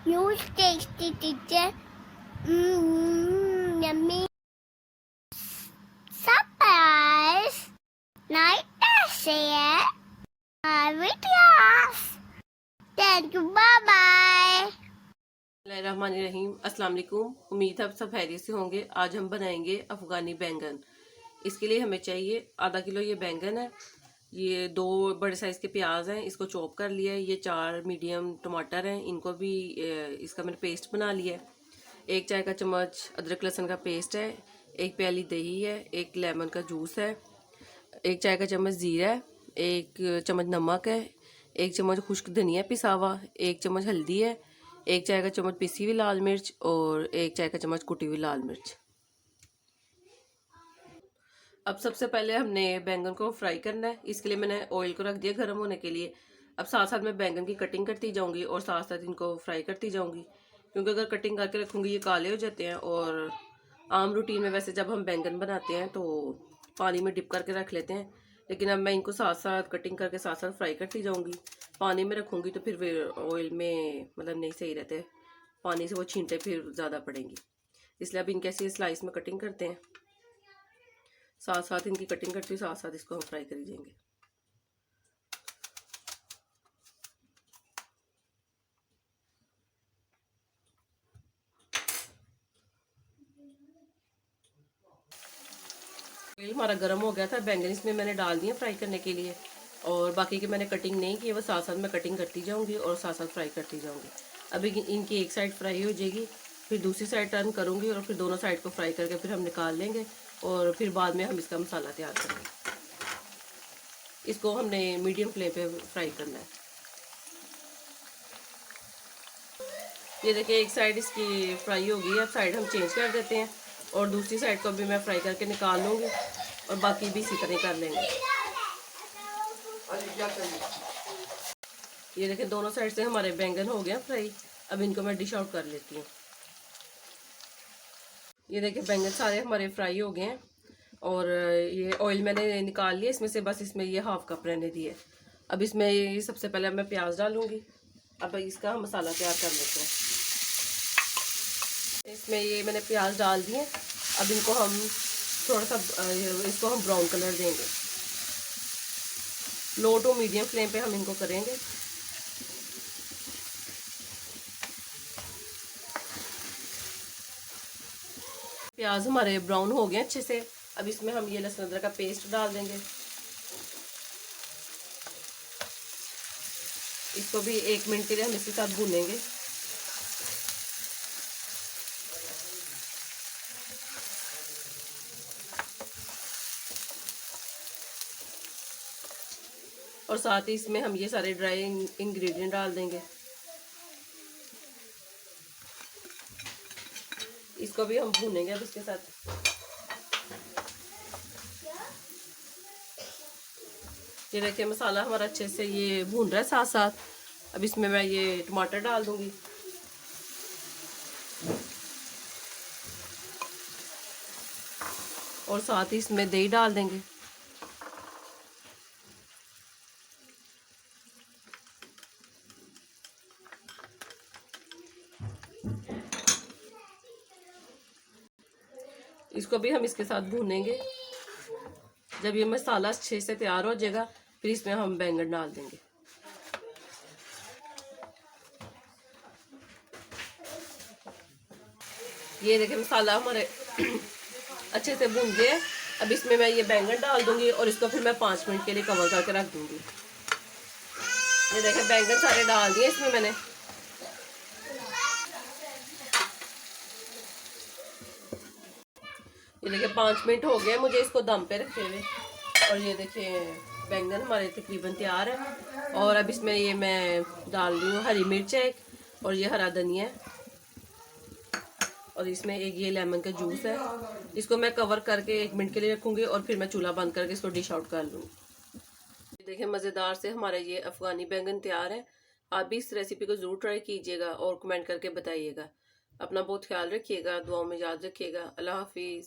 Huge tasty teacher. Yummy. Surprise. Night share. Videos. Thank you. Bye bye. रहीम अस्सलाम वालेकुम। उम्मीद है आप सब खैरियत से होंगे। आज हम बनाएंगे अफगानी बैंगन। इसके लिए हमें चाहिए आधा किलो ये बैंगन है, ये 2 बड़े साइज़ के प्याज हैं, इसको चॉप कर लिया है, ये 4 मीडियम टमाटर हैं, इनको भी इसका मैंने पेस्ट बना लिया है। 1 चाय का चम्मच अदरक लहसुन का पेस्ट है, 1 प्याली दही है, 1 लेमन का जूस है, 1 चाय का चम्मच ज़ीरा है, 1 चम्मच नमक है, 1 चम्मच खुश्क धनिया पिसा हुआ, 1 चम्मच हल्दी है, 1 चाय का चम्मच पिसी हुई लाल मिर्च और 1 चाय का चम्मच कुटी हुई लाल मिर्च। अब सबसे पहले हमने बैंगन को फ्राई करना है। इसके लिए मैंने ऑयल को रख दिया गर्म होने के लिए। अब साथ साथ मैं बैंगन की कटिंग करती जाऊंगी और साथ साथ इनको फ्राई करती जाऊंगी, क्योंकि अगर कटिंग करके रखूंगी ये काले हो जाते हैं। और आम रूटीन में वैसे जब हम बैंगन बनाते हैं तो पानी में डिप करके रख लेते हैं, लेकिन अब मैं इनको साथ साथ कटिंग करके साथ साथ फ्राई करती जाऊंगी। पानी में रखूंगी तो फिर ऑयल में मतलब नहीं सही रहते, पानी से वो छींटे फिर ज़्यादा पड़ेंगी। इसलिए अब इनके ऐसे स्लाइस में कटिंग करते हैं, साथ साथ इनकी कटिंग करती हूँ, साथ साथ इसको हम फ्राई कर देंगे। ऑयल हमारा गर्म हो गया था, बैंगन इसमें मैंने डाल दिए फ्राई करने के लिए, और बाकी की मैंने कटिंग नहीं की, वो साथ साथ मैं कटिंग करती जाऊंगी और साथ साथ फ्राई करती जाऊंगी। अभी इनकी एक साइड फ्राई हो जाएगी, फिर दूसरी साइड टर्न करूंगी और फिर दोनों साइड को फ्राई करके फिर हम निकाल लेंगे और फिर बाद में हम इसका मसाला तैयार करेंगे। इसको हमने मीडियम फ्लेम पे फ्राई करना है। ये देखिए एक साइड इसकी फ्राई हो गई है, अब साइड हम चेंज कर देते हैं और दूसरी साइड को भी मैं फ्राई करके निकाल लूँगी और बाकी भी इसी तरह कर लेंगे। ये देखिए दोनों साइड से हमारे बैंगन हो गया फ्राई। अब इनको मैं डिश आउट कर लेती हूँ। ये देखिए बैंगन सारे हमारे फ्राई हो गए हैं और ये ऑयल मैंने निकाल लिया इसमें से, बस इसमें ये हाफ कप रहने दिए। अब इसमें ये सबसे पहले मैं प्याज डालूंगी। अब इसका हम मसाला तैयार कर लेते हैं। इसमें ये मैंने प्याज डाल दिए। अब इनको हम थोड़ा सा इसको हम ब्राउन कलर देंगे। लो टू मीडियम फ्लेम पे हम इनको करेंगे। प्याज हमारे ब्राउन हो गए अच्छे से। अब इसमें हम ये लहसुन अदरक का पेस्ट डाल देंगे। इसको भी 1 मिनट के लिए हम इसके साथ भूनेंगे। और साथ ही इसमें हम ये सारे ड्राई इंग्रेडिएंट डाल देंगे। इसको भी हम भूनेंगे अब इसके साथ। ये देखिए मसाला हमारा अच्छे से ये भून रहा है साथ साथ। अब इसमें मैं ये टमाटर डाल दूंगी और साथ ही इसमें दही डाल देंगे। इसको भी हम इसके साथ भूनेंगे। जब ये मसाला अच्छे से तैयार हो जाएगा फिर इसमें हम बैंगन डाल देंगे। ये देखिए मसाला हमारे अच्छे से भून गए। अब इसमें मैं ये बैंगन डाल दूंगी और इसको फिर मैं 5 मिनट के लिए कवर करके रख दूंगी। ये देखिए बैंगन सारे डाल दिए इसमें मैंने। ये देखिए 5 मिनट हो गए मुझे इसको दम पे रखे हुए, और ये देखिए बैंगन हमारे तकरीबन तैयार है। और अब इसमें ये मैं डाल रही हूँ हरी मिर्च है और ये हरा धनिया है और इसमें एक ये लेमन का जूस है। इसको मैं कवर करके 1 मिनट के लिए रखूँगी और फिर मैं चूल्हा बंद करके इसको डिश आउट कर लूँगी। देखिए मज़ेदार से हमारे ये अफ़गानी बैंगन तैयार है। आप भी इस रेसिपी को ज़रूर ट्राई कीजिएगा और कमेंट करके बताइएगा। अपना बहुत ख्याल रखिएगा, दुआओं में याद रखिएगा। अल्लाह हाफिज़।